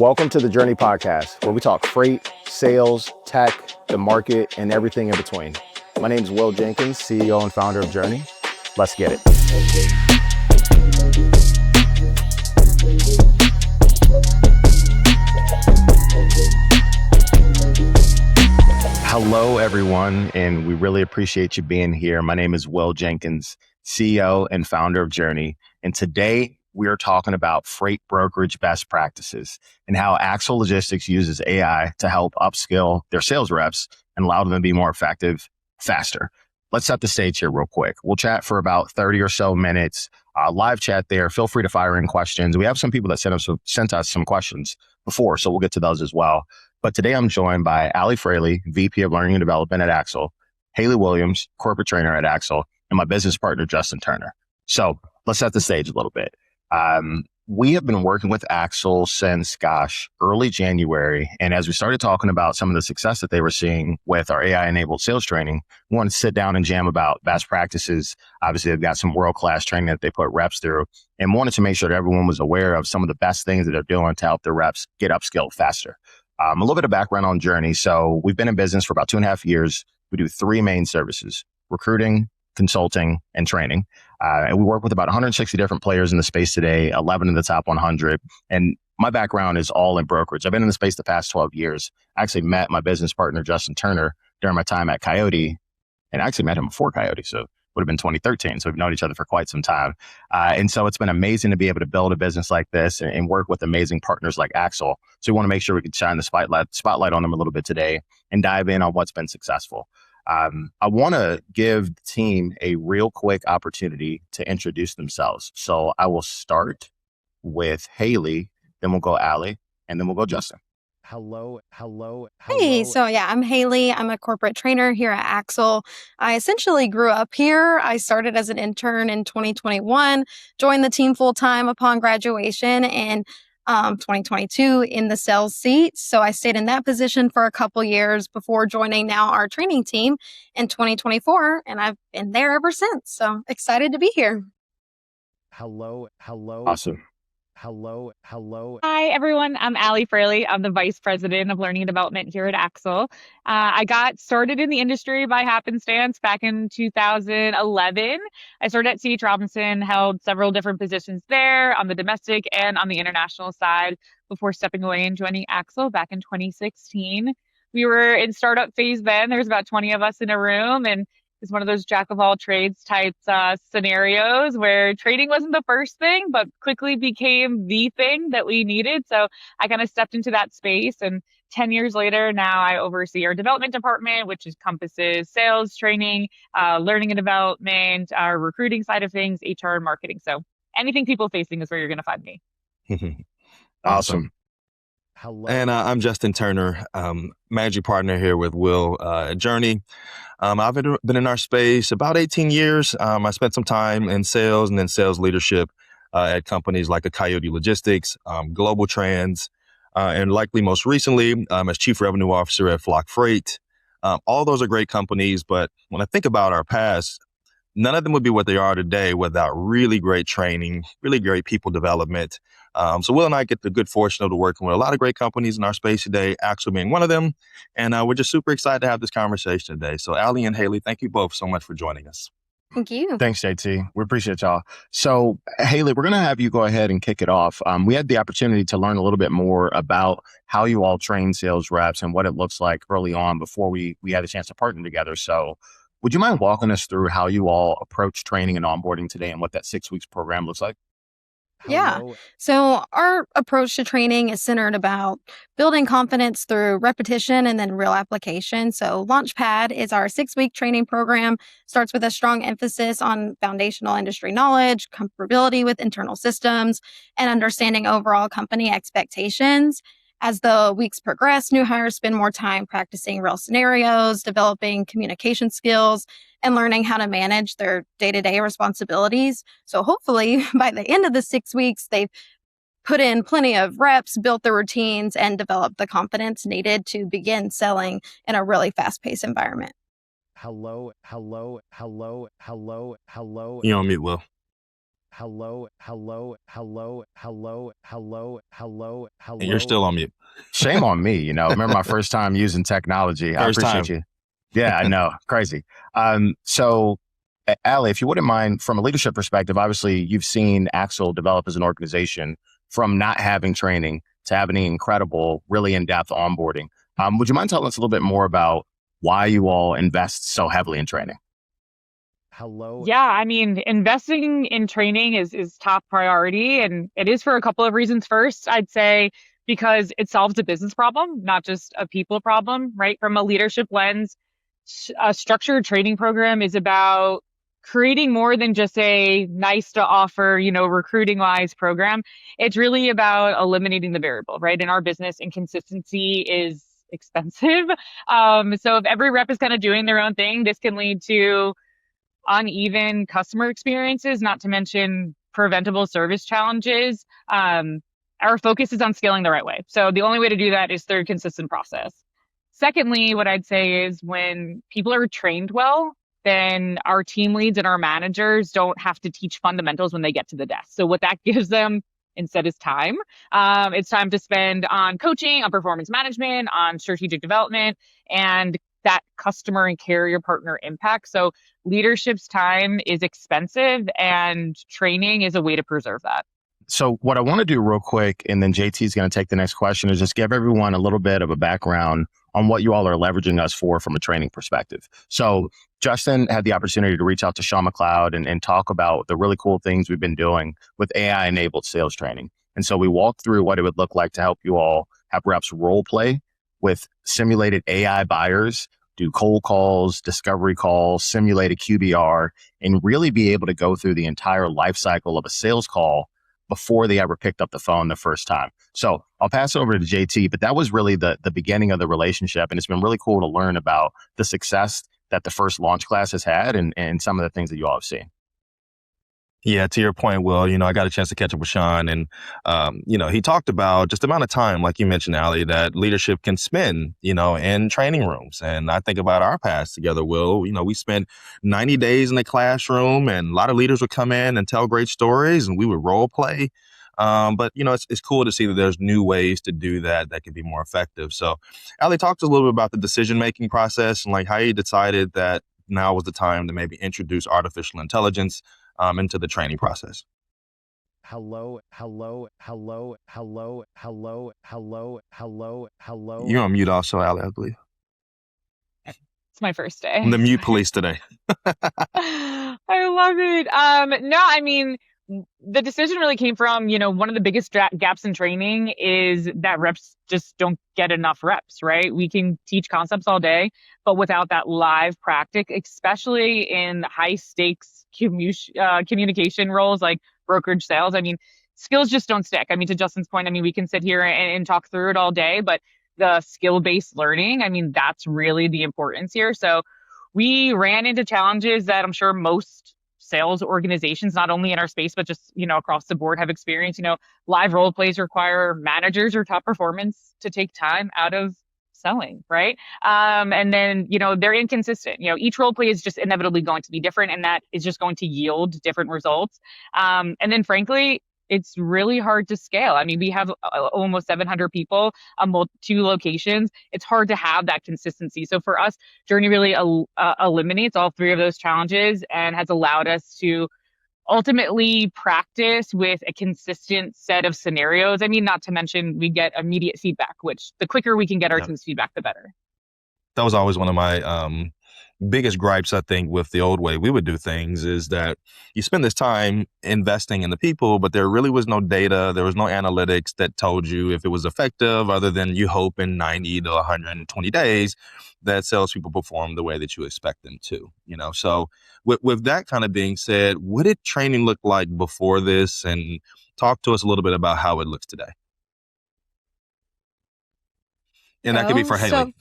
Welcome to the Journey Podcast, where we talk freight, sales, tech, the market, and everything in between. My name is Will Jenkins, CEO and founder of Journey. Let's get it. Hello, everyone, and we really appreciate you being here. My name is Will Jenkins, CEO and founder of Journey, and today we are talking about freight brokerage best practices and how Axle Logistics uses AI to help upskill their sales reps and allow them to be more effective faster. Let's set the stage here real quick. We'll chat for about 30 or so minutes, live chat there. Feel free to fire in questions. We have some people that sent us some questions before, so we'll get to those as well. But today I'm joined by Fraley, VP of Learning and Development at Axle, Haley Williams, corporate trainer at Axle, and my business partner, Justin Turner. So let's set the stage a little bit. We have been working with Axle since, early January. And as we started talking about some of the success that they were seeing with our AI-enabled sales training, we wanted to sit down and jam about best practices. Obviously, they've got some world-class training that they put reps through, and wanted to make sure that everyone was aware of some of the best things that they're doing to help their reps get upskilled faster. A little bit of background on Journey. So we've been in business for about 2.5 years. We do 3 main services: recruiting, consulting, and training. And we work with about 160 different players in the space today, 11 in the top 100. And my background is all in brokerage. I've been in the space the past 12 years. I actually met my business partner, Justin Turner, during my time at Coyote, and I actually met him before Coyote. So it would have been 2013. So we've known each other for quite some time. And so it's been amazing to be able to build a business like this and work with amazing partners like Axle. So we want to make sure we can shine the spotlight on them a little bit today and dive in on what's been successful. I want to give the team a real quick opportunity to introduce themselves. So I will start with Haley, then we'll go Allie, and then we'll go Justin. Hello. Hey, I'm Haley. I'm a corporate trainer here at Axle. I essentially grew up here. I started as an intern in 2021, joined the team full time upon graduation in 2022 in the sales seat. So I stayed in that position for a couple years before joining now our training team in 2024. And I've been there ever since. So excited to be here. Hello. Awesome. Hello. Hi, everyone. I'm Fraley. I'm the Vice President of Learning and Development here at Axle. I got started in the industry by happenstance back in 2011. I started at C.H. Robinson, held several different positions there on the domestic and on the international side before stepping away and joining Axle back in 2016. We were in startup phase then. There was about 20 of us in a room, and it's one of those jack of all trades type scenarios where trading wasn't the first thing, but quickly became the thing that we needed. So I kind of stepped into that space, and 10 years later, now I oversee our development department, which encompasses sales, training, learning and development, our recruiting side of things, HR, and marketing. So anything people facing is where you're going to find me. Awesome. Hello. And I'm Justin Turner, managing partner here with Will at Journey. I've been in our space about 18 years. I spent some time in sales and then sales leadership at companies like a Coyote Logistics, Global Trans, and likely most recently as Chief Revenue Officer at Flock Freight. All those are great companies, but when I think about our past, none of them would be what they are today without really great training, really great people development. So Will and I get the good fortune of working with a lot of great companies in our space today, Axle being one of them. And we're just super excited to have this conversation today. So Allie and Haley, thank you both so much for joining us. Thank you. Thanks, JT. We appreciate y'all. So Haley, we're going to have you go ahead and kick it off. We had the opportunity to learn a little bit more about how you all train sales reps and what it looks like early on before we had a chance to partner together. So would you mind walking us through how you all approach training and onboarding today and what that 6 weeks program looks like? Yeah. So our approach to training is centered about building confidence through repetition and then real application. So Launchpad is our 6-week training program, starts with a strong emphasis on foundational industry knowledge, comfortability with internal systems, and understanding overall company expectations. As the weeks progress, new hires spend more time practicing real scenarios, developing communication skills, and learning how to manage their day-to-day responsibilities. So hopefully by the end of the 6 weeks, they've put in plenty of reps, built the routines, and developed the confidence needed to begin selling in a really fast-paced environment. Hello. You on mute, Will. And you're still on mute. Shame on me. Remember my first time using technology. I appreciate you. Yeah, I know. Crazy. So Allie, if you wouldn't mind, from a leadership perspective, obviously you've seen Axel develop as an organization from not having training to having incredible, really in-depth onboarding. Would you mind telling us a little bit more about why you all invest so heavily in training? Yeah, I mean, investing in training is top priority, and it is for a couple of reasons. First, I'd say because it solves a business problem, not just a people problem, right? From a leadership lens, a structured training program is about creating more than just a nice to offer, recruiting wise program. It's really about eliminating the variable, right? In our business, inconsistency is expensive. So if every rep is kind of doing their own thing, this can lead to uneven customer experiences, not to mention preventable service challenges. Our focus is on scaling the right way. So the only way to do that is through a consistent process. Secondly, what I'd say is when people are trained well, then our team leads and our managers don't have to teach fundamentals when they get to the desk. So what that gives them instead is time. It's time to spend on coaching, on performance management, on strategic development, and that customer and carrier partner impact. So leadership's time is expensive and training is a way to preserve that. So what I want to do real quick, and then JT is going to take the next question, is just give everyone a little bit of a background on what you all are leveraging us for from a training perspective. So Justin had the opportunity to reach out to Sean McLeod and talk about the really cool things we've been doing with AI-enabled sales training. And so we walked through what it would look like to help you all have reps role play with simulated AI buyers, do cold calls, discovery calls, simulated QBR, and really be able to go through the entire life cycle of a sales call before they ever picked up the phone the first time. So I'll pass over to JT, but that was really the beginning of the relationship. And it's been really cool to learn about the success that the first launch class has had and some of the things that you all have seen. Yeah, to your point, Will, I got a chance to catch up with Sean and, he talked about just the amount of time, like you mentioned, Allie, that leadership can spend, in training rooms. And I think about our past together, Will, we spent 90 days in the classroom and a lot of leaders would come in and tell great stories and we would role play. But it's cool to see that there's new ways to do that can be more effective. So Allie, talk to us a little bit about the decision-making process and like how you decided that now was the time to maybe introduce artificial intelligence into the training process. Hello. You're on mute also, Allie, I believe. It's my first day. I'm the mute police today. I love it. No, I mean, the decision really came from, one of the biggest gaps in training is that reps just don't get enough reps, right? We can teach concepts all day, but without that live practice, especially in high stakes communication roles like brokerage sales, I mean, skills just don't stick. I mean, to Justin's point, I mean, we can sit here and talk through it all day, but the skill-based learning, I mean, that's really the importance here. So we ran into challenges that I'm sure most sales organizations, not only in our space, but just, across the board have experienced. Live role plays require managers or top performance to take time out of selling, right? And then, they're inconsistent. Each role play is just inevitably going to be different, and that is just going to yield different results. And then frankly, it's really hard to scale. I mean, we have almost 700 people, 2 locations. It's hard to have that consistency. So for us, Journey really eliminates all 3 of those challenges and has allowed us to ultimately practice with a consistent set of scenarios. I mean, not to mention we get immediate feedback, which the quicker we can get our team's feedback, the better. That was always one of my biggest gripes, I think, with the old way we would do things is that you spend this time investing in the people, but there really was no data. There was no analytics that told you if it was effective other than you hope in 90 to 120 days that salespeople perform the way that you expect them to, So with that kind of being said, what did training look like before this? And talk to us a little bit about how it looks today. And that could be for Haley.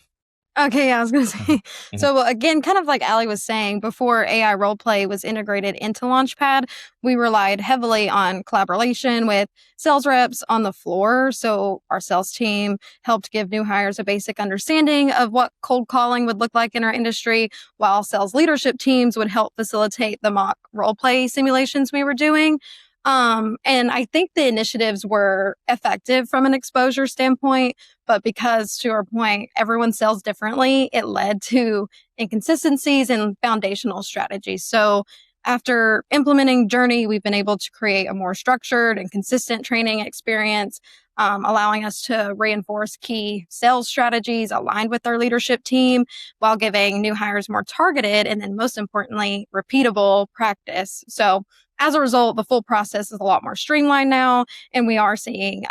Okay, yeah, I was going to say. So again, kind of like Allie was saying, before AI roleplay was integrated into Launchpad, we relied heavily on collaboration with sales reps on the floor. So our sales team helped give new hires a basic understanding of what cold calling would look like in our industry, while sales leadership teams would help facilitate the mock roleplay simulations we were doing. And I think the initiatives were effective from an exposure standpoint, but because, to our point, everyone sells differently, it led to inconsistencies in foundational strategies. So after implementing Journey, we've been able to create a more structured and consistent training experience, allowing us to reinforce key sales strategies aligned with our leadership team while giving new hires more targeted and then, most importantly, repeatable practice. So as a result, the full process is a lot more streamlined now, and we are seeing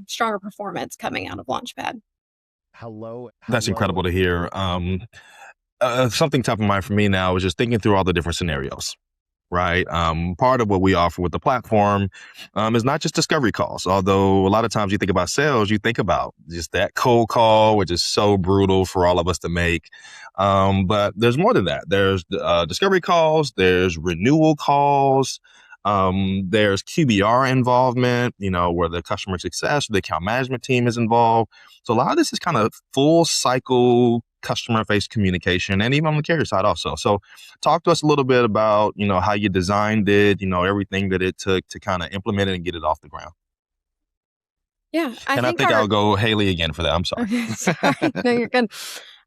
stronger performance coming out of Launchpad. That's incredible to hear. Something top of mind for me now is just thinking through all the different scenarios, right? Part of what we offer with the platform is not just discovery calls, although a lot of times you think about sales, you think about just that cold call, which is so brutal for all of us to make. But there's more than that. There's discovery calls, there's renewal calls, there's QBR involvement, where the customer success, the account management team is involved. So a lot of this is kind of full cycle customer-faced communication, and even on the carrier side also. So talk to us a little bit about, how you designed it, everything that it took to kind of implement it and get it off the ground. Yeah. I think I'll go Haley again for that. I'm sorry. Okay, sorry. No, you're good.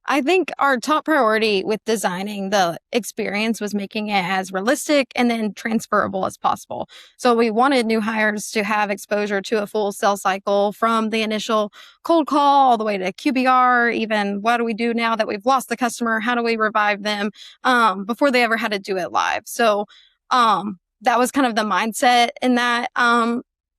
I think our top priority with designing the experience was making it as realistic and then transferable as possible. So we wanted new hires to have exposure to a full sales cycle, from the initial cold call all the way to QBR, even what do we do now that we've lost the customer? How do we revive them before they ever had to do it live? So that was kind of the mindset in that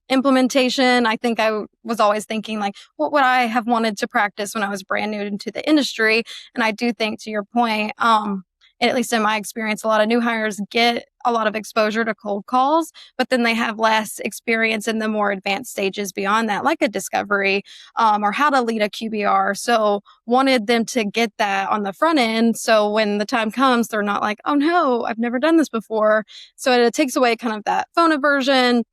implementation. I think I was always thinking, like, what would I have wanted to practice when I was brand new into the industry? And I do think, to your point, at least in my experience, a lot of new hires get a lot of exposure to cold calls, but then they have less experience in the more advanced stages beyond that, like a discovery or how to lead a QBR. So wanted them to get that on the front end. So when the time comes, they're not like, oh no, I've never done this before. So it takes away kind of that phone aversion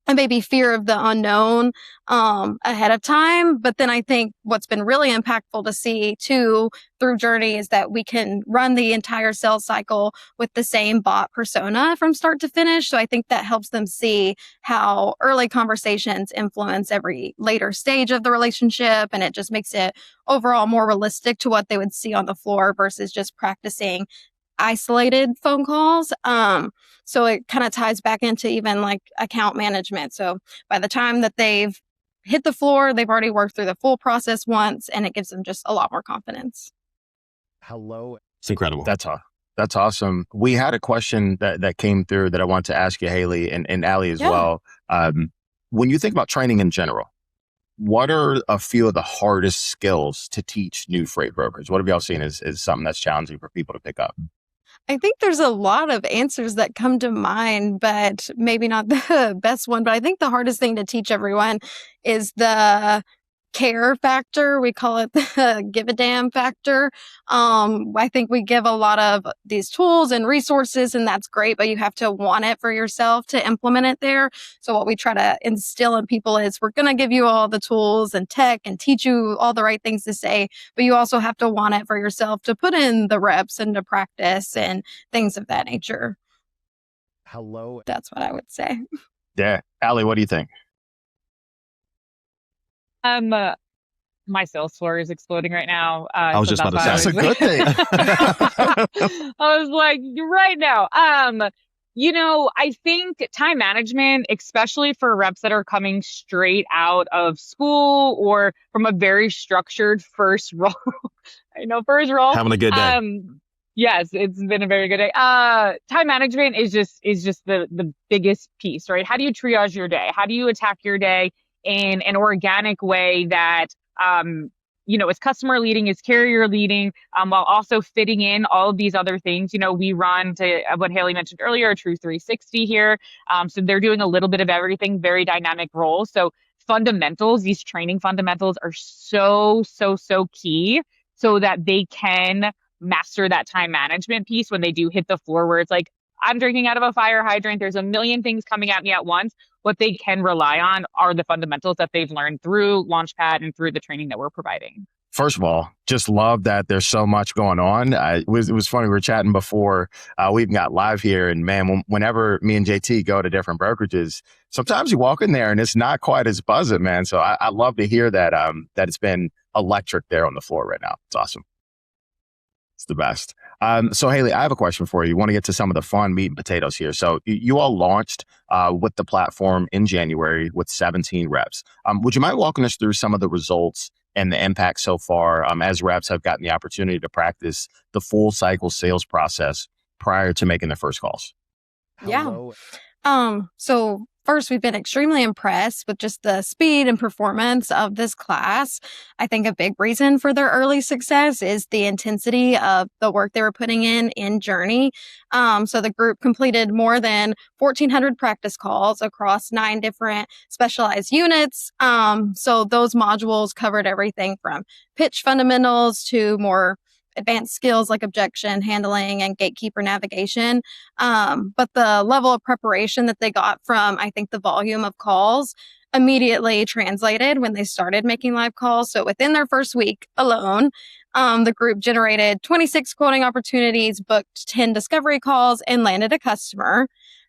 and maybe fear of the unknown ahead of time. But then I think what's been really impactful to see too through Journey is that we can run the entire sales cycle with the same bot persona from start to finish. So I think that helps them see how early conversations influence every later stage of the relationship. And it just makes it overall more realistic to what they would see on the floor versus just practicing isolated phone calls. So it kind of ties back into even like account management. So by the time that they've hit the floor, they've already worked through the full process once, and it gives them just a lot more confidence. It's incredible. That's awesome. We had a question that came through that I want to ask you, Haley, and Allie as well. When you think about training in general, what are a few of the hardest skills to teach new freight brokers? What have y'all seen as something that's challenging for people to pick up? I think there's a lot of answers that come to mind, but maybe not the best one. But I think the hardest thing to teach everyone is the care factor. We call it the give a damn factor. I think we give a lot of these tools and resources, and that's great, but you have to want it for yourself to implement it there. So what we try to instill in people is we're going to give you all the tools and tech and teach you all the right things to say, but you also have to want it for yourself to put in the reps and to practice and things of that nature. That's what I would say. Yeah. Allie, what do you think? My sales floor is exploding right now. I was just about to say. That's a good thing. I was like, right now. I think time management, especially for reps that are coming straight out of school or from a very structured first role. First role. Having a good day. Yes, it's been a very good day. Time management is just the biggest piece, right? How do you triage your day? How do you attack your day in an organic way that, is customer leading, is carrier leading, while also fitting in all of these other things. We run, to what Haley mentioned earlier, a true 360 here. So they're doing a little bit of everything, very dynamic roles. So fundamentals, these training fundamentals are so key so that they can master that time management piece when they do hit the floor where it's like, I'm drinking out of a fire hydrant. There's a million things coming at me at once. What they can rely on are the fundamentals that they've learned through Launchpad and through the training that we're providing. First of all, just love that there's so much going on. It was funny. We were chatting before we even got live here, and man, whenever me and JT go to different brokerages, sometimes you walk in there and it's not quite as buzzing, man. So I love to hear that that it's been electric there on the floor right now. It's awesome. It's the best. So Haley, I have a question for you. You want to get to some of the fun meat and potatoes here. So you all launched with the platform in January with 17 reps. Would you mind walking us through some of the results and the impact so far as reps have gotten the opportunity to practice the full cycle sales process prior to making their first calls? Yeah. So first, we've been extremely impressed with just the speed and performance of this class. I think a big reason for their early success is the intensity of the work they were putting in Journey. So the group completed more than 1,400 practice calls across 9 different specialized units. So those modules covered everything from pitch fundamentals to more advanced skills like objection handling and gatekeeper navigation. But the level of preparation that they got from, I think, the volume of calls immediately translated when they started making live calls. So within their first week alone, the group generated 26 quoting opportunities, booked 10 discovery calls, and landed a customer.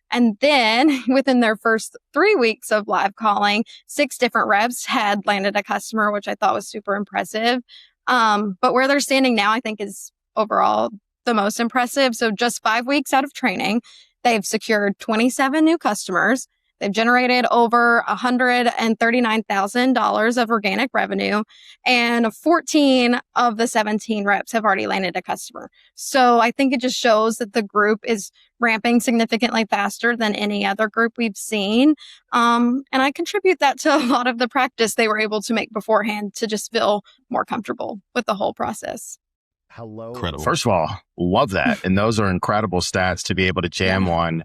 And then within their first 3 weeks of live calling, 6 different reps had landed a customer, which I thought was super impressive. But where they're standing now, I think, is overall the most impressive. So just 5 weeks out of training, they've secured 27 new customers. They've generated over $139,000 of organic revenue, and 14 of the 17 reps have already landed a customer. So I think it just shows that the group is ramping significantly faster than any other group we've seen. And I contribute that to a lot of the practice they were able to make beforehand to just feel more comfortable with the whole process. Incredible. First of all, love that. And those are incredible stats to be able to jam on.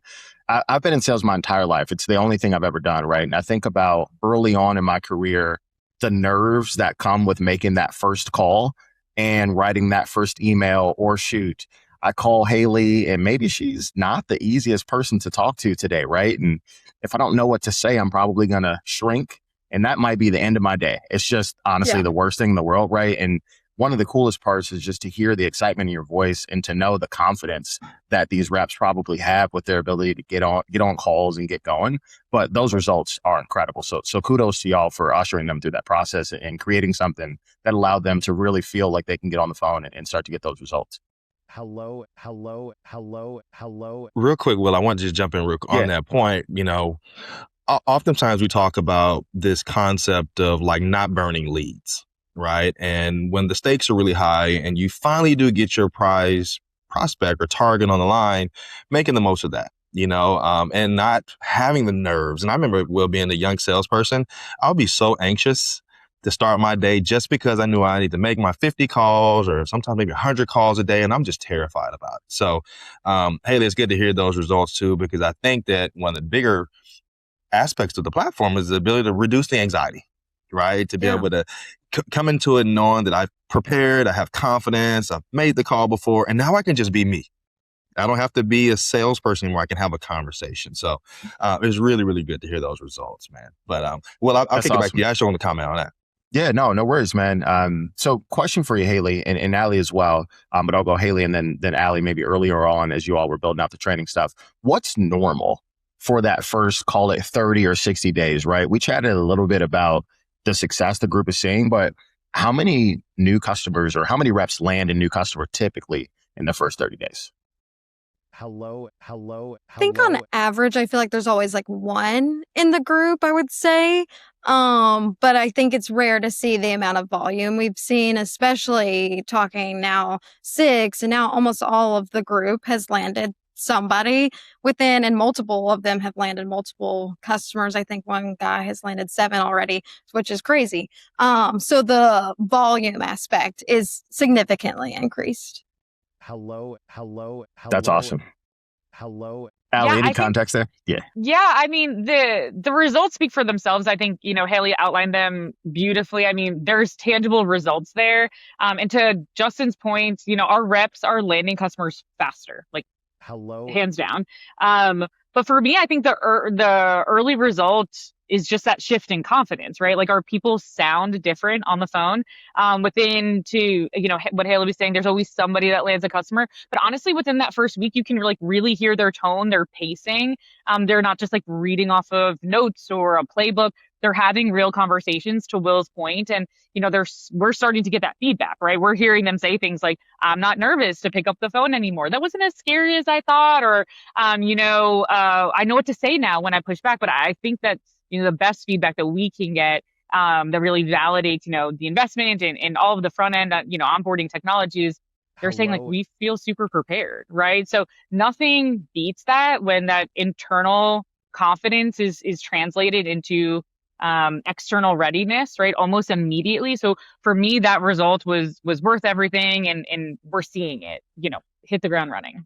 I've been in sales my entire life. It's the only thing I've ever done, right? And I think about early on in my career, the nerves that come with making that first call and writing that first email, or shoot, I call Haley and maybe she's not the easiest person to talk to today, right? And if I don't know what to say, I'm probably going to shrink, and that might be the end of my day. It's just honestly the worst thing in the world, right? And one of the coolest parts is just to hear the excitement in your voice and to know the confidence that these reps probably have with their ability to get on calls and get going. But those results are incredible. So kudos to y'all for ushering them through that process and creating something that allowed them to really feel like they can get on the phone and start to get those results. Hello. Real quick, Will, I want to just jump in on that point. You know, oftentimes we talk about this concept of like not burning leads. Right. And when the stakes are really high and you finally do get your prize prospect or target on the line, making the most of that, you know, and not having the nerves. And I remember, Will, being a young salesperson, I'll be so anxious to start my day just because I knew I need to make my 50 calls or sometimes maybe 100 calls a day. And I'm just terrified about it. So, Haley, it's good to hear those results, too, because I think that one of the bigger aspects of the platform is the ability to reduce the anxiety. Right. To be able to come into it knowing that I've prepared, I have confidence, I've made the call before, and now I can just be me. I don't have to be a salesperson anymore. I can have a conversation. So it was really, really good to hear those results, man. But well, I'll kick it back to you. I just want to comment on that. Yeah, no worries, man. So question for you, Haley, and Allie as well. But I'll go Haley and then Allie maybe earlier on as you all were building out the training stuff. What's normal for that first, call it 30 or 60 days, right? We chatted a little bit about the success the group is seeing, but how many new customers or how many reps land a new customer typically in the first 30 days? Hello. I think on average, I feel like there's always like one in the group, I would say. But I think it's rare to see the amount of volume we've seen, especially talking now 6, and now almost all of the group has landed somebody within, and multiple of them have landed multiple customers. I think one guy has landed 7 already, which is crazy. So the volume aspect is significantly increased. Hello. That's awesome. Allie, Yeah, any I think context there? Yeah. Yeah, I mean the results speak for themselves. I think, Haley outlined them beautifully. I mean, there's tangible results there. And to Justin's point, our reps are landing customers faster, like Hello. hands down. But for me, I think the early result is just that shift in confidence, right? Like our people sound different on the phone. What Haley was saying, there's always somebody that lands a customer. But honestly, within that first week, you can like really hear their tone, their pacing. They're not just like reading off of notes or a playbook. They're having real conversations, to Will's point, and we're starting to get that feedback, right? We're hearing them say things like, "I'm not nervous to pick up the phone anymore. That wasn't as scary as I thought," or I know what to say now when I push back. But I think that's the best feedback that we can get, that really validates the investment and all of the front end onboarding technologies. They're saying like, we feel super prepared, right? So nothing beats that when that internal confidence is translated into external readiness, right? Almost immediately. So for me, that result was worth everything, and we're seeing it, hit the ground running.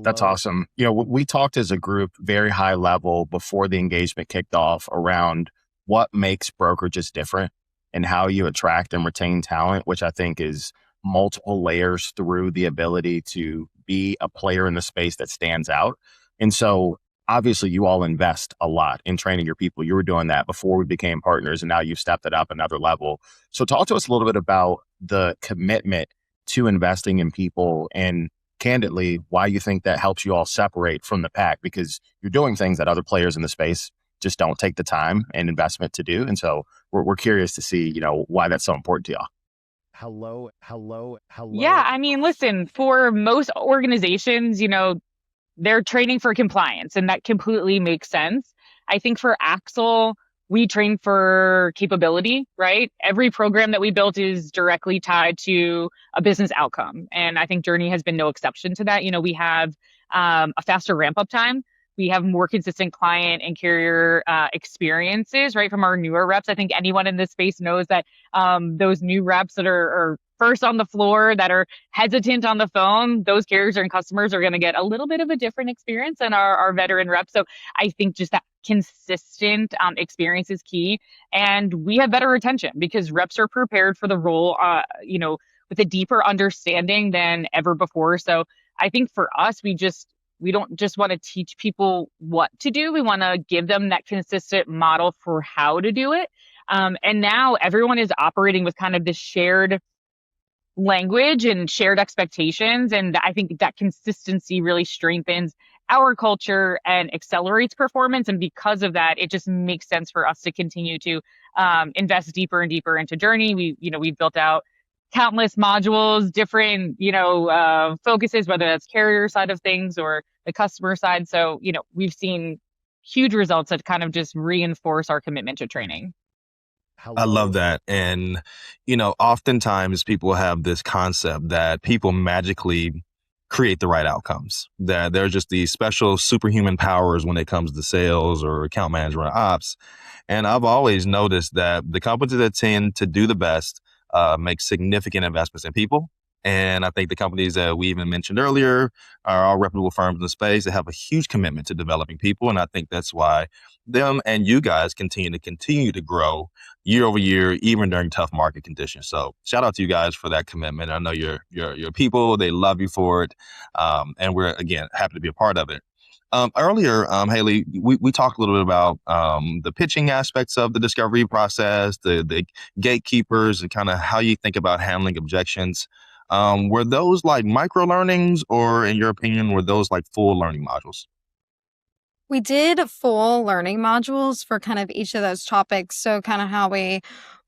That's awesome. We talked as a group very high level before the engagement kicked off around what makes brokerages different and how you attract and retain talent, which I think is multiple layers through the ability to be a player in the space that stands out. And so obviously you all invest a lot in training your people. You were doing that before we became partners, and now you've stepped it up another level. So talk to us a little bit about the commitment to investing in people, and candidly, why you think that helps you all separate from the pack, because you're doing things that other players in the space just don't take the time and investment to do. And so we're curious to see, why that's so important to y'all. Hello. Yeah, I mean, listen, for most organizations, they're training for compliance, and that completely makes sense. I think for Axel, we train for capability, right? Every program that we built is directly tied to a business outcome. And I think Journey has been no exception to that. We have a faster ramp up time. We have more consistent client and carrier experiences, right? From our newer reps. I think anyone in this space knows that those new reps that are first on the floor, that are hesitant on the phone, those carriers and customers are going to get a little bit of a different experience than our veteran reps. So I think just that consistent experience is key. And we have better retention because reps are prepared for the role, with a deeper understanding than ever before. So I think for us, we don't just want to teach people what to do. We want to give them that consistent model for how to do it. And now everyone is operating with kind of this shared language and shared expectations. And I think that consistency really strengthens our culture and accelerates performance. And because of that, it just makes sense for us to continue to invest deeper and deeper into Journey. We've built out countless modules, different, focuses, whether that's carrier side of things or the customer side. So, we've seen huge results that kind of just reinforce our commitment to training. I love that. And, oftentimes people have this concept that people magically create the right outcomes, that they're just these special superhuman powers when it comes to sales or account management or ops. And I've always noticed that the companies that tend to do the best make significant investments in people. And I think the companies that we even mentioned earlier are all reputable firms in the space that have a huge commitment to developing people. And I think that's why them and you guys continue to grow year over year, even during tough market conditions. So shout out to you guys for that commitment. I know your people, they love you for it. And we're, again, happy to be a part of it. Earlier, Haley, we talked a little bit about the pitching aspects of the discovery process, the gatekeepers, and kind of how you think about handling objections. Were those like micro learnings, or in your opinion, were those like full learning modules? We did full learning modules for kind of each of those topics. So kind of how we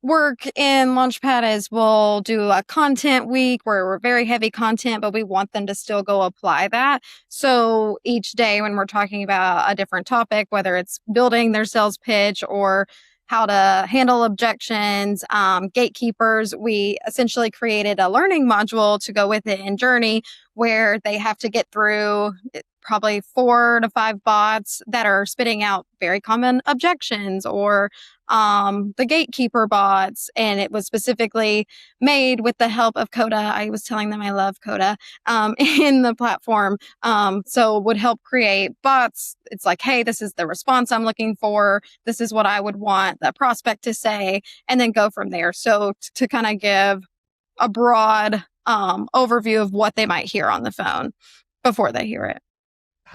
work in Launchpad is we'll do a content week where we're very heavy content, but we want them to still go apply that. So each day when we're talking about a different topic, whether it's building their sales pitch or how to handle objections, gatekeepers, we essentially created a learning module to go with it in Journey where they have to get through probably 4 to 5 bots that are spitting out very common objections or the gatekeeper bots, and it was specifically made with the help of Coda. I was telling them I love Coda in the platform. So would help create bots. It's like, hey, this is the response I'm looking for. This is what I would want the prospect to say, and then go from there. So to kind of give a broad overview of what they might hear on the phone before they hear it.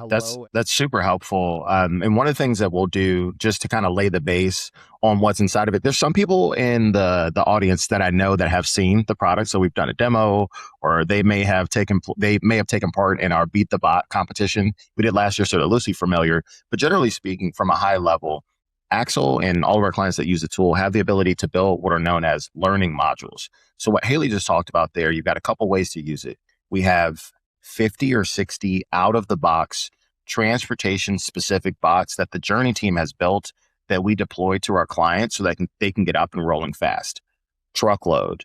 That's super helpful. And one of the things that we'll do just to kind of lay the base on what's inside of it, there's some people in the audience that I know that have seen the product. So we've done a demo, or they may have taken part in our Beat the Bot competition we did last year, so they're loosely familiar. But generally speaking, from a high level, Axel and all of our clients that use the tool have the ability to build what are known as learning modules. So what Haley just talked about there, you've got a couple ways to use it. We have 50 or 60 out of the box transportation specific bots that the Journey team has built that we deploy to our clients so that they can get up and rolling fast. Truckload,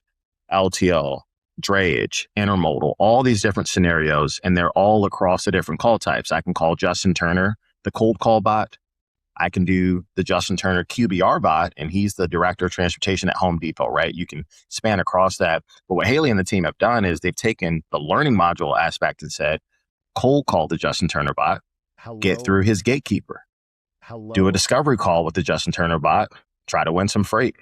LTL, drayage, intermodal, all these different scenarios, and they're all across the different call types. I can call Justin Turner, the cold call bot. I can do the Justin Turner QBR bot, and he's the director of transportation at Home Depot, right? You can span across that. But what Haley and the team have done is they've taken the learning module aspect and said, cold call the Justin Turner bot, get through his gatekeeper, do a discovery call with the Justin Turner bot, try to win some freight.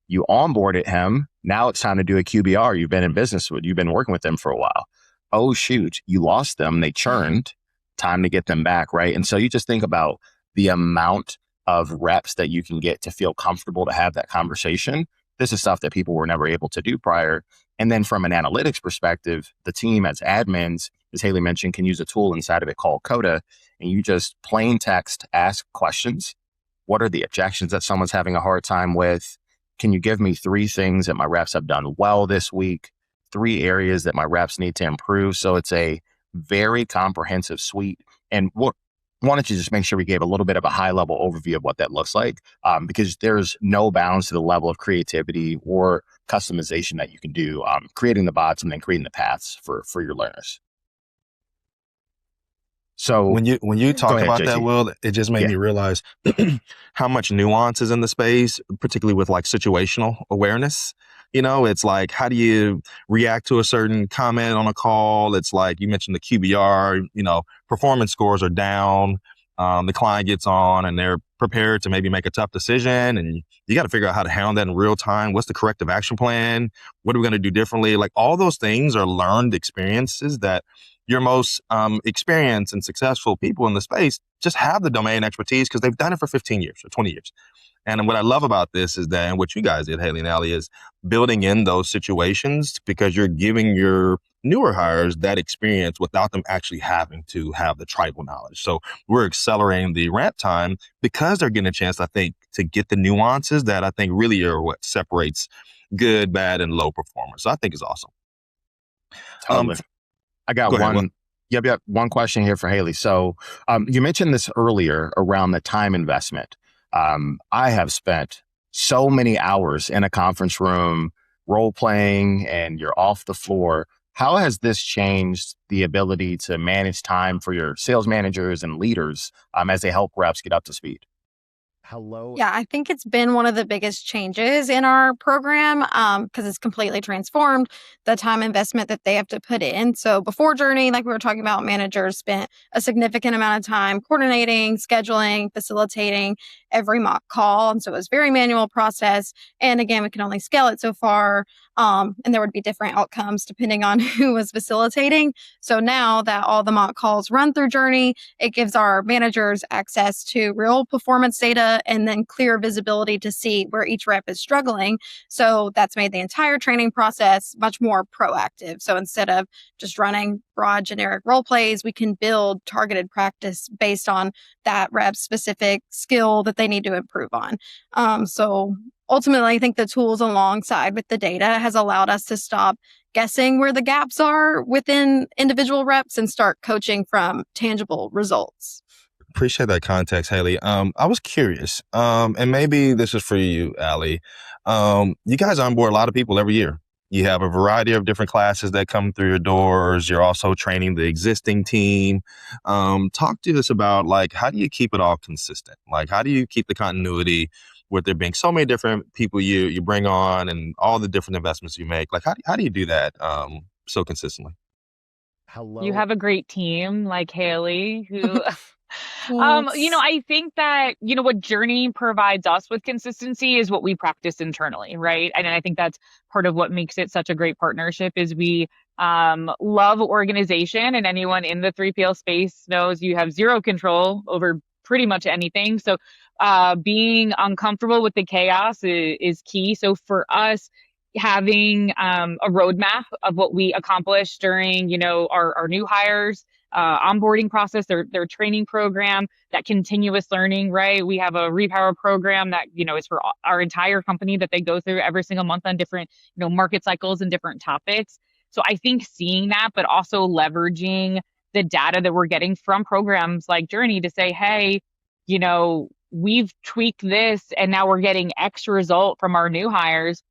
You onboarded him. Now it's time to do a QBR. You've been in business with, you've been working with them for a while. Oh, shoot, you lost them. They churned. Time to get them back, right? And so you just think about the amount of reps that you can get to feel comfortable to have that conversation. This is stuff that people were never able to do prior. And then from an analytics perspective, the team as admins, as Haley mentioned, can use a tool inside of it called Coda, and you just plain text ask questions. What are the objections that someone's having a hard time with? Can you give me 3 things that my reps have done well this week? 3 areas that my reps need to improve. So it's a very comprehensive suite. And wanted to just make sure we gave a little bit of a high level overview of what that looks like, because there's no bounds to the level of creativity or customization that you can do, creating the bots and then creating the paths for your learners. So when you talk ahead, about JC. that, Will, it just made me realize how much nuance is in the space, particularly with like situational awareness. You know, it's like, how do you react to a certain comment on a call? It's like you mentioned the QBR, you know, performance scores are down. The client gets on and they're prepared to maybe make a tough decision, and you got to figure out how to handle that in real time. What's the corrective action plan? What are we going to do differently? Like all those things are learned experiences that your most experienced and successful people in the space just have the domain expertise because they've done it for 15 years or 20 years. And what I love about this is that, and what you guys did, Haley and Allie, is building in those situations because you're giving your newer hires that experience without them actually having to have the tribal knowledge. So we're accelerating the ramp time because they're getting a chance, I think, to get the nuances that I think really are what separates good, bad, and low performers. So I think it's awesome. Totally. I got one. One question here for Haley. So you mentioned this earlier around the time investment. I have spent so many hours in a conference room role playing, and you're off the floor. How has this changed the ability to manage time for your sales managers and leaders as they help reps get up to speed? Yeah, I think it's been one of the biggest changes in our program because it's completely transformed the time investment that they have to put in. So before Journey, like we were talking about, managers spent a significant amount of time coordinating, scheduling, facilitating every mock call. And so it was a very manual process. And again, we can only scale it so far. And there would be different outcomes depending on who was facilitating. So now that all the mock calls run through Journey, it gives our managers access to real performance data and then clear visibility to see where each rep is struggling. So that's made the entire training process much more proactive. So instead of just running broad generic role plays, we can build targeted practice based on that rep's specific skill that they need to improve on. So ultimately, I think the tools alongside with the data has allowed us to stop guessing where the gaps are within individual reps and start coaching from tangible results. Appreciate that context, Haley. I was curious, and maybe this is for you, Allie. You guys onboard a lot of people every year. You have a variety of different classes that come through your doors. You're also training the existing team. Talk to us about, like, how do you keep it all consistent? Like, how do you keep the continuity with there being so many different people you bring on and all the different investments you make? Like, how do you do that so consistently? You have a great team like Haley who Thanks. I think that, what Journey provides us with consistency is what we practice internally, right? And I think that's part of what makes it such a great partnership is we love organization, and anyone in the 3PL space knows you have zero control over pretty much anything. So being uncomfortable with the chaos is key. So for us, having a roadmap of what we accomplished during, our new hires, onboarding process, their training program, that continuous learning, right? We have a repower program that, is for our entire company that they go through every single month on different, market cycles and different topics. So I think seeing that, but also leveraging the data that we're getting from programs like Journey to say, hey, we've tweaked this and now we're getting X result from our new hires.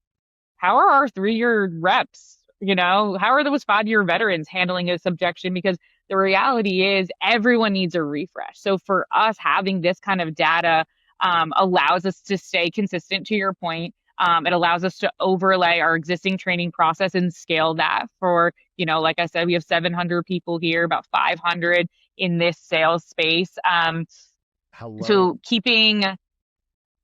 How are our 3-year reps? How are those 5-year veterans handling this objection? Because the reality is everyone needs a refresh. So for us, having this kind of data allows us to stay consistent, to your point. It allows us to overlay our existing training process and scale that for, like I said, we have 700 people here, about 500 in this sales space. So keeping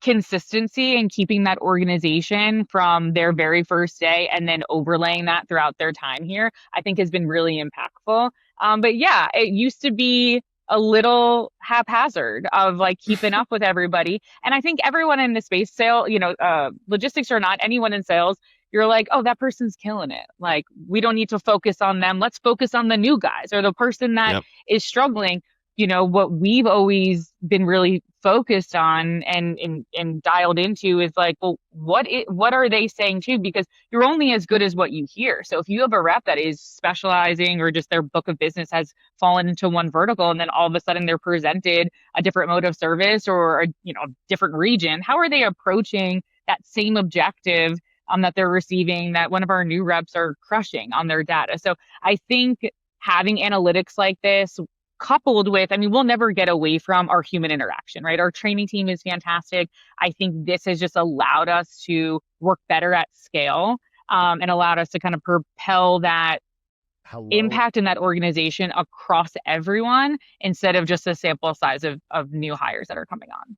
consistency and keeping that organization from their very first day and then overlaying that throughout their time here, I think has been really impactful. But yeah, it used to be a little haphazard of like keeping up with everybody. And I think everyone in the space logistics or not, anyone in sales, you're like, oh, that person's killing it. Like, we don't need to focus on them. Let's focus on the new guys or the person that is struggling. What we've always been really focused on and dialed into is like, well, what are they saying too? Because you're only as good as what you hear. So if you have a rep that is specializing or just their book of business has fallen into one vertical and then all of a sudden they're presented a different mode of service or a different region, how are they approaching that same objective that they're receiving that one of our new reps are crushing on their data? So I think having analytics like this, coupled with, we'll never get away from our human interaction, right? Our training team is fantastic. I think this has just allowed us to work better at scale and allowed us to kind of propel that impact in that organization across everyone instead of just a sample size of new hires that are coming on.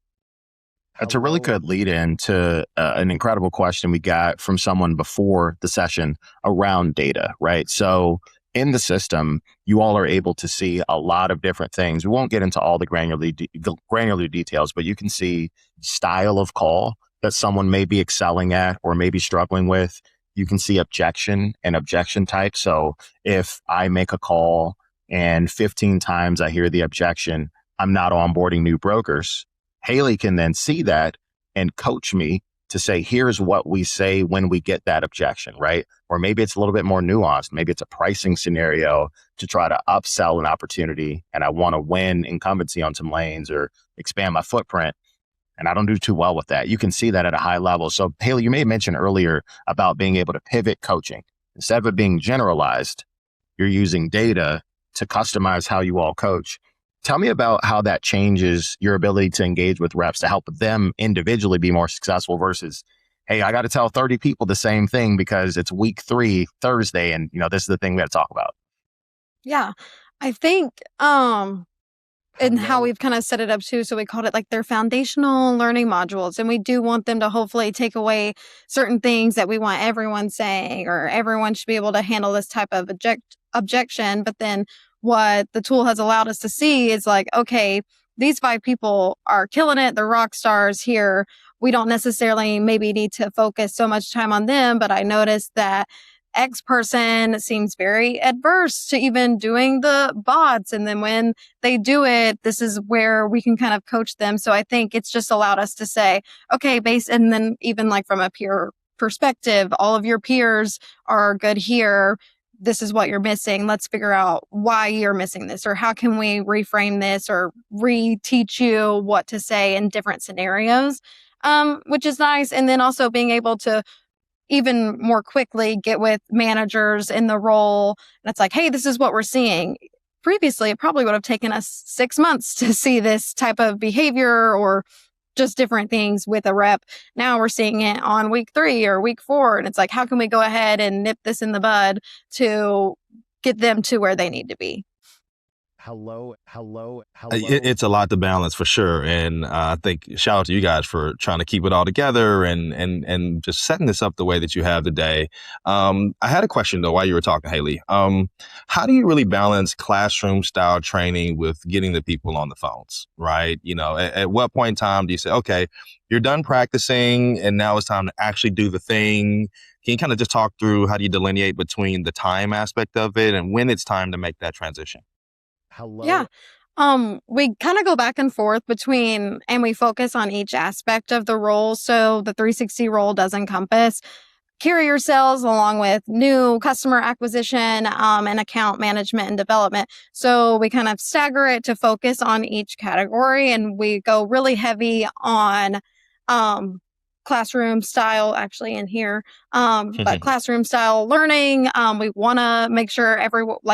That's a really good lead in to an incredible question we got from someone before the session around data, right? So in the system, you all are able to see a lot of different things. We won't get into all the granular details, but you can see style of call that someone may be excelling at or may be struggling with. You can see objection and objection type. So if I make a call and 15 times I hear the objection, I'm not onboarding new brokers, Haley can then see that and coach me to say, here's what we say when we get that objection, right? Or maybe it's a little bit more nuanced. Maybe it's a pricing scenario to try to upsell an opportunity and I want to win incumbency on some lanes or expand my footprint. And I don't do too well with that. You can see that at a high level. So Haley, you may have mentioned earlier about being able to pivot coaching. Instead of it being generalized, you're using data to customize how you all coach. Tell me about how that changes your ability to engage with reps to help them individually be more successful versus, hey, I got to tell 30 people the same thing because it's week 3, Thursday, and this is the thing we got to talk about. Yeah, I think and how we've kind of set it up too. So we called it like their foundational learning modules. And we do want them to hopefully take away certain things that we want everyone saying, or everyone should be able to handle this type of objection. But then what the tool has allowed us to see is like, okay, these 5 people are killing it. They're rock stars here. We don't necessarily maybe need to focus so much time on them. But I noticed that X person seems very adverse to even doing the bots. And then when they do it, this is where we can kind of coach them. So I think it's just allowed us to say, okay, and then even like from a peer perspective, all of your peers are good here. This is what you're missing. Let's figure out why you're missing this, or how can we reframe this or reteach you what to say in different scenarios, which is nice. And then also being able to even more quickly get with managers in the role. And it's like, hey, this is what we're seeing. Previously, it probably would have taken us 6 months to see this type of behavior or just different things with a rep. Now we're seeing it on week 3 or week 4. And it's like, how can we go ahead and nip this in the bud to get them to where they need to be? It's a lot to balance for sure. And I think shout out to you guys for trying to keep it all together and just setting this up the way that you have today. I had a question though, while you were talking, Haley. How do you really balance classroom style training with getting the people on the phones, right? At what point in time do you say, okay, you're done practicing and now it's time to actually do the thing? Can you kind of just talk through how do you delineate between the time aspect of it and when it's time to make that transition? Yeah. We kind of go back and forth between, and we focus on each aspect of the role. So the 360 role does encompass carrier sales along with new customer acquisition, and account management and development. So we kind of stagger it to focus on each category, and we go really heavy on, classroom style actually in here. But classroom style learning, we want to make sure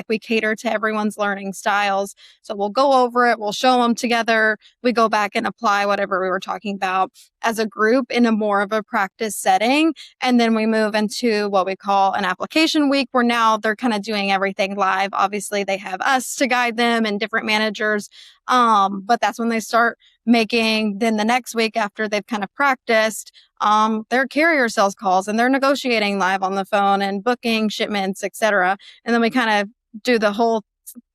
we cater to everyone's learning styles. So we'll go over it, we'll show them together. We go back and apply whatever we were talking about as a group in a more of a practice setting. And then we move into what we call an application week, where now they're kind of doing everything live. Obviously they have us to guide them and different managers. But that's when they start making, then the next week after they've kind of practiced, their carrier sales calls, and they're negotiating live on the phone and booking shipments, etc. And then we kind of do the whole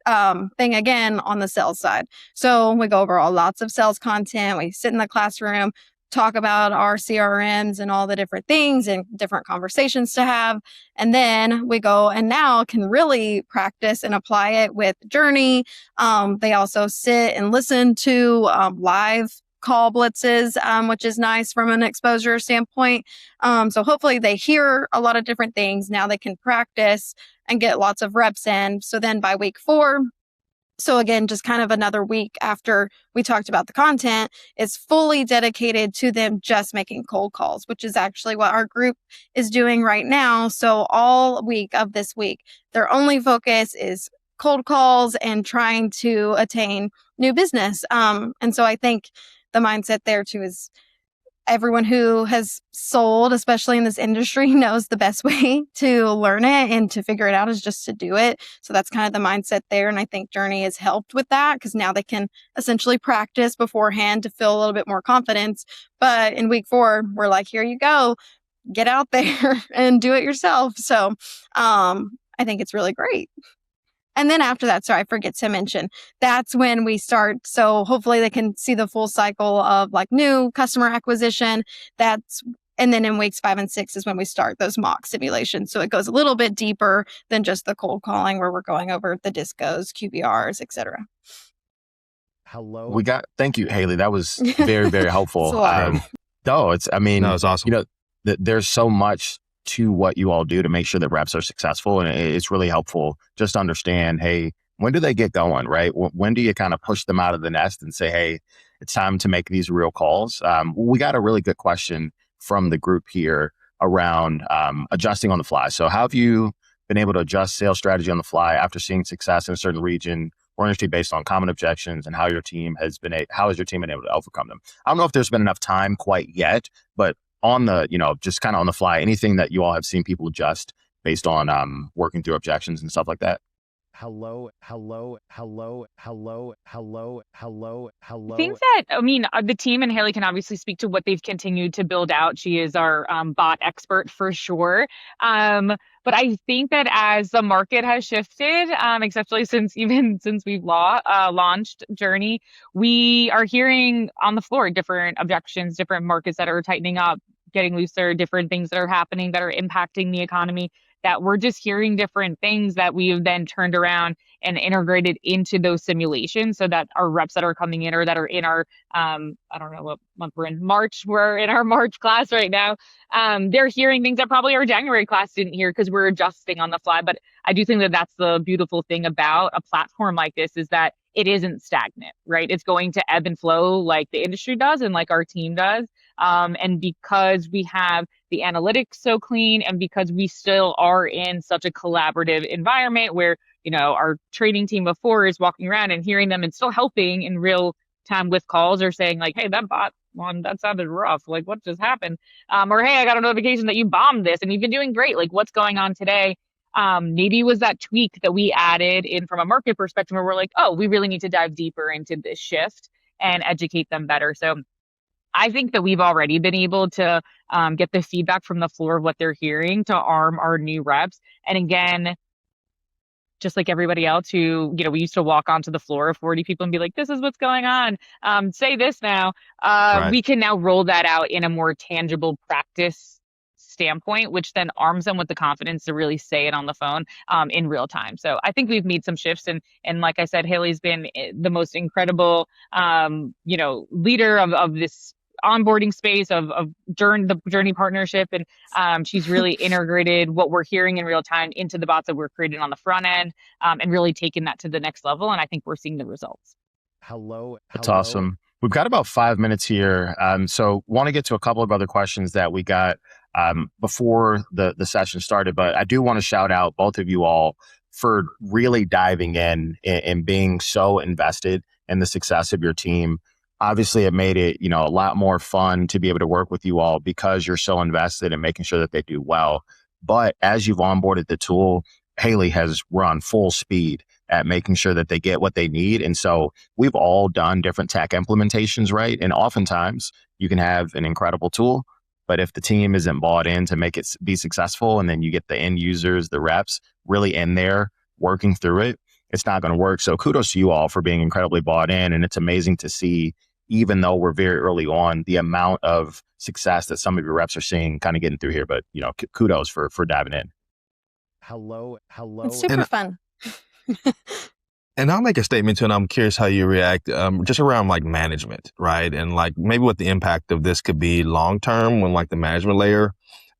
thing again on the sales side. So we go over lots of sales content. We sit in the classroom, talk about our CRMs and all the different things and different conversations to have. And then we go and now can really practice and apply it with Journey. They also sit and listen to live call blitzes, which is nice from an exposure standpoint. So hopefully they hear a lot of different things. Now they can practice and get lots of reps in. So then by week 4, so again, just kind of another week after we talked about the content, is fully dedicated to them just making cold calls, which is actually what our group is doing right now. So all week of this week, their only focus is cold calls and trying to attain new business. And so I think the mindset there too is everyone who has sold, especially in this industry, knows the best way to learn it and to figure it out is just to do it. So that's kind of the mindset there. And I think Journey has helped with that because now they can essentially practice beforehand to feel a little bit more confidence. But in week 4, we're like, here you go, get out there and do it yourself. So I think it's really great. And then after that, sorry, I forget to mention, that's when we start. So hopefully they can see the full cycle of like new customer acquisition. And then in weeks 5 and 6 is when we start those mock simulations. So it goes a little bit deeper than just the cold calling where we're going over the discos, QBRs, et cetera. Thank you, Haley. That was very, very helpful. It's awesome. There's so much to what you all do to make sure that reps are successful. And it's really helpful just to understand, hey, when do they get going, right? When do you kind of push them out of the nest and say, hey, it's time to make these real calls? We got a really good question from the group here around adjusting on the fly. So how have you been able to adjust sales strategy on the fly after seeing success in a certain region or industry based on common objections, and how has your team been able to overcome them? I don't know if there's been enough time quite yet, but on the, just kind of on the fly, anything that you all have seen people adjust based on working through objections and stuff like that? I think that, the team, and Haley can obviously speak to what they've continued to build out. She is our bot expert for sure. But I think that as the market has shifted, especially since we've launched Journey, we are hearing on the floor different objections, different markets that are tightening up, getting looser, different things that are happening that are impacting the economy, that we're just hearing different things that we've then turned around and integrated into those simulations so that our reps that are coming in or that are in our, I don't know what month we're in, March, we're in our March class right now. They're hearing things that probably our January class didn't hear because we're adjusting on the fly. But I do think that that's the beautiful thing about a platform like this is that it isn't stagnant, right? It's going to ebb and flow like the industry does and like our team does. And because we have the analytics so clean and because we still are in such a collaborative environment where, our training team before is walking around and hearing them and still helping in real time with calls or saying like, hey, that bot well, that sounded rough. Like, what just happened? Or, hey, I got a notification that you bombed this and you've been doing great. Like, what's going on today? Maybe it was that tweak that we added in from a market perspective where we're like, oh, we really need to dive deeper into this shift and educate them better. So I think that we've already been able to get the feedback from the floor of what they're hearing to arm our new reps. And again, just like everybody else who, we used to walk onto the floor of 40 people and be like, this is what's going on. Say this now. Right. We can now roll that out in a more tangible practice standpoint, which then arms them with the confidence to really say it on the phone in real time. So I think we've made some shifts. And like I said, Haley's been the most incredible, leader of this onboarding space of the journey partnership. And she's really integrated what we're hearing in real time into the bots that we're creating on the front end and really taken that to the next level. And I think we're seeing the results. That's awesome. We've got about 5 minutes here. So want to get to a couple of other questions that we got before the session started, but I do want to shout out both of you all for really diving in and being so invested in the success of your team. Obviously, it made it, a lot more fun to be able to work with you all because you're so invested in making sure that they do well. But as you've onboarded the tool, Haley has run full speed at making sure that they get what they need. And so we've all done different tech implementations, right? And oftentimes you can have an incredible tool, but if the team isn't bought in to make it be successful, and then you get the end users, the reps really in there working through it, it's not going to work. So kudos to you all for being incredibly bought in. And it's amazing to see, even though we're very early on, the amount of success that some of your reps are seeing kind of getting through here. But, kudos for diving in. It's super fun. And I'll make a statement too, and I'm curious how you react just around like management, right? And like maybe what the impact of this could be long-term when like the management layer.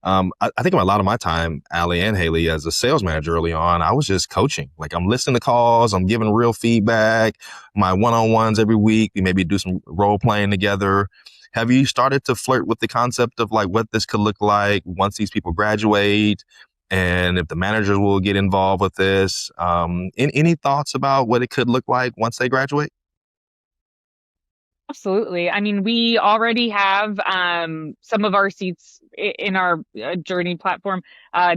I think a lot of my time, Allie and Haley, as a sales manager early on, I was just coaching. Like I'm listening to calls, I'm giving real feedback, my one-on-ones every week. We maybe do some role playing together. Have you started to flirt with the concept of like what this could look like once these people graduate? And if the managers will get involved with this, any thoughts about what it could look like once they graduate? Absolutely. I mean, we already have some of our seats in our journey platform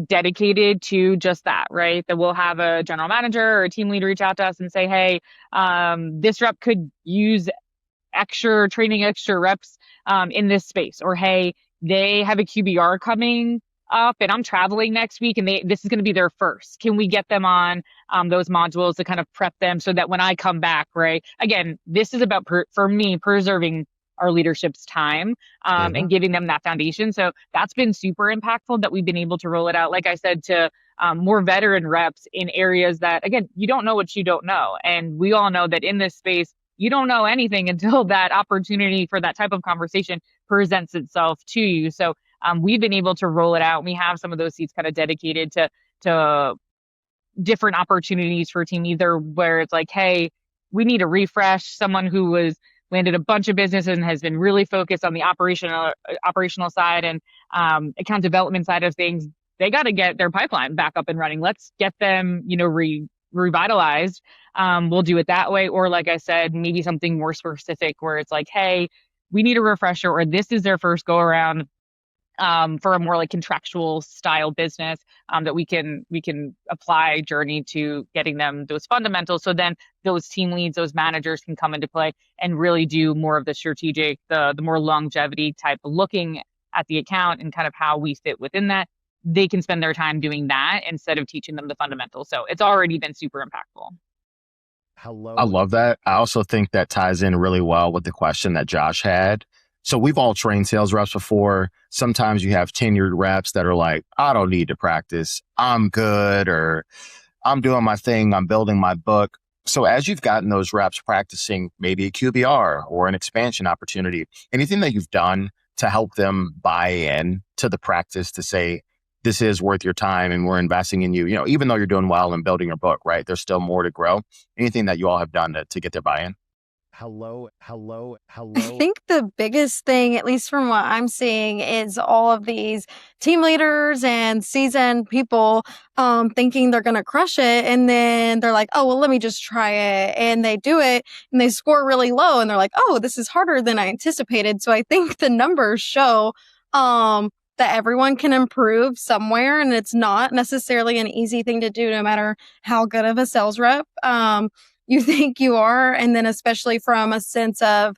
dedicated to just that, right? That we'll have a general manager or a team leader reach out to us and say, hey, this rep could use extra reps in this space. Or, hey, they have a QBR coming up and I'm traveling next week and this is going to be their first. Can we get them on those modules to kind of prep them so that when I come back, right? Again, this is about, for me, preserving our leadership's time and giving them that foundation. So that's been super impactful that we've been able to roll it out, like I said, to more veteran reps in areas that, again, you don't know what you don't know. And we all know that in this space, you don't know anything until that opportunity for that type of conversation presents itself to you. So we've been able to roll it out. We have some of those seats kind of dedicated to different opportunities for a team, either where it's like, hey, we need a refresh, someone who was landed a bunch of businesses and has been really focused on the operational side and account development side of things. They got to get their pipeline back up and running. Let's get them, revitalized. We'll do it that way. Or like I said, maybe something more specific where it's like, hey, we need a refresher, or this is their first go around for a more like contractual style business that we can apply journey to getting them those fundamentals. So then those team leads, those managers can come into play and really do more of the strategic, the more longevity type of looking at the account and kind of how we fit within that. They can spend their time doing that instead of teaching them the fundamentals. So it's already been super impactful. I love that. I also think that ties in really well with the question that Josh had. So we've all trained sales reps before. Sometimes you have tenured reps that are like, I don't need to practice. I'm good, or I'm doing my thing. I'm building my book. So as you've gotten those reps practicing maybe a QBR or an expansion opportunity, anything that you've done to help them buy in to the practice to say, this is worth your time and we're investing in you, even though you're doing well and building your book, right? There's still more to grow. Anything that you all have done to get their buy-in? I think the biggest thing, at least from what I'm seeing, is all of these team leaders and seasoned people thinking they're going to crush it. And then they're like, oh, well, let me just try it. And they do it and they score really low. And they're like, oh, this is harder than I anticipated. So I think the numbers show that everyone can improve somewhere. And it's not necessarily an easy thing to do, no matter how good of a sales rep you think you are. And then especially from a sense of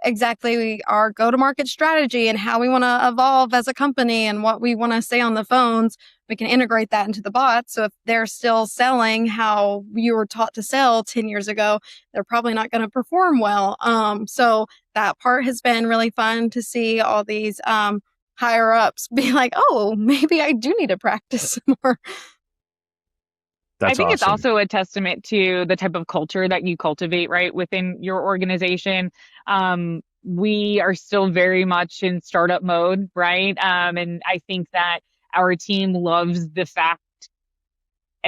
exactly our go-to-market strategy and how we want to evolve as a company and what we want to say on the phones, we can integrate that into the bots. So if they're still selling how you were taught to sell 10 years ago, they're probably not going to perform well. So that part has been really fun to see all these higher ups be like, oh, maybe I do need to practice more. I think it's also a testament to the type of culture that you cultivate, right, within your organization. We are still very much in startup mode, right? And I think that our team loves the fact,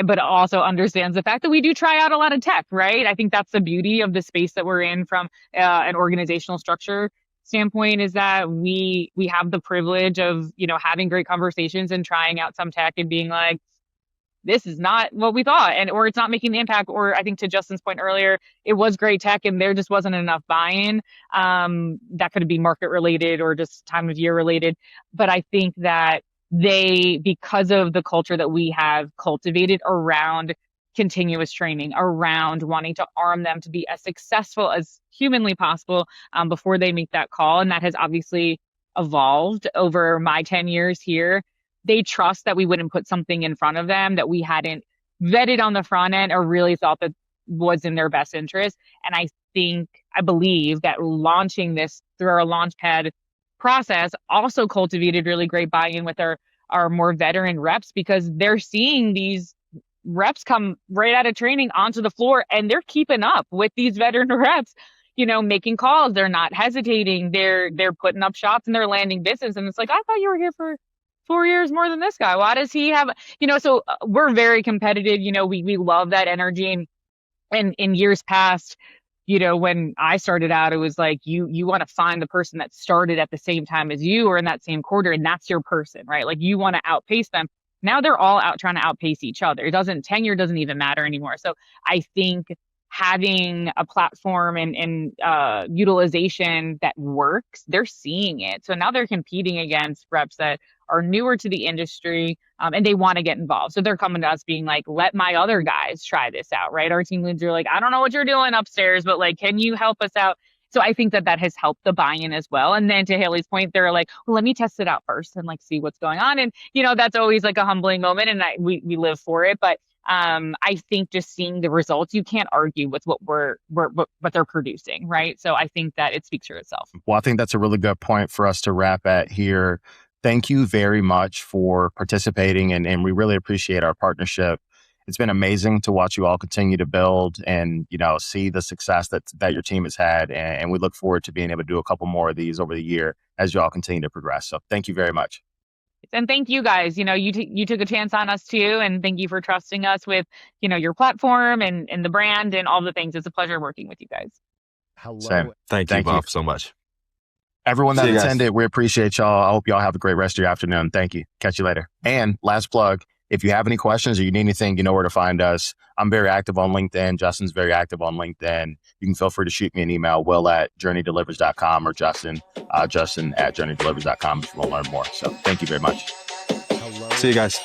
but also understands the fact that we do try out a lot of tech, right? I think that's the beauty of the space that we're in from an organizational structure standpoint, is that we have the privilege of, having great conversations and trying out some tech and being like, this is not what we thought, or it's not making the impact. Or I think to Justin's point earlier, it was great tech and there just wasn't enough buy-in. That could be market related or just time of year related. But I think that because of the culture that we have cultivated around continuous training, around wanting to arm them to be as successful as humanly possible before they make that call. And that has obviously evolved over my 10 years here. They trust that we wouldn't put something in front of them that we hadn't vetted on the front end or really thought that was in their best interest. And I believe that launching this through our Launchpad process also cultivated really great buy-in with our more veteran reps, because they're seeing these reps come right out of training onto the floor and they're keeping up with these veteran reps, making calls. They're not hesitating. They're putting up shots and they're landing business. And it's like, I thought you were here for 4 years more than this guy. Why does he have, so we're very competitive. We love that energy. And in years past, when I started out, it was like, you want to find the person that started at the same time as you or in that same quarter. And that's your person, right? Like you want to outpace them. Now they're all out trying to outpace each other. Tenure doesn't even matter anymore. So I think having a platform and utilization that works, they're seeing it. So now they're competing against reps that are newer to the industry and they want to get involved. So they're coming to us being like, let my other guys try this out, right? Our team leads are like, I don't know what you're doing upstairs, but like, can you help us out? So I think that has helped the buy-in as well. And then to Haley's point, they're like, well, let me test it out first and like see what's going on. And, that's always like a humbling moment and we live for it. But I think just seeing the results, you can't argue with what what they're producing, right? So I think that it speaks for itself. Well, I think that's a really good point for us to wrap at here. Thank you very much for participating, and we really appreciate our partnership. It's been amazing to watch you all continue to build and, see the success that your team has had. And we look forward to being able to do a couple more of these over the year as you all continue to progress. So thank you very much. And thank you guys. You took a chance on us too. And thank you for trusting us with, your platform and the brand and all the things. It's a pleasure working with you guys. Same. Thank you both so much. Everyone that attended, we appreciate y'all. I hope y'all have a great rest of your afternoon. Thank you. Catch you later. And last plug, if you have any questions or you need anything, you know where to find us. I'm very active on LinkedIn. Justin's very active on LinkedIn. You can feel free to shoot me an email, will@journeydelivers.com or Justin at journeydelivers.com if you want to learn more. So thank you very much. See you guys.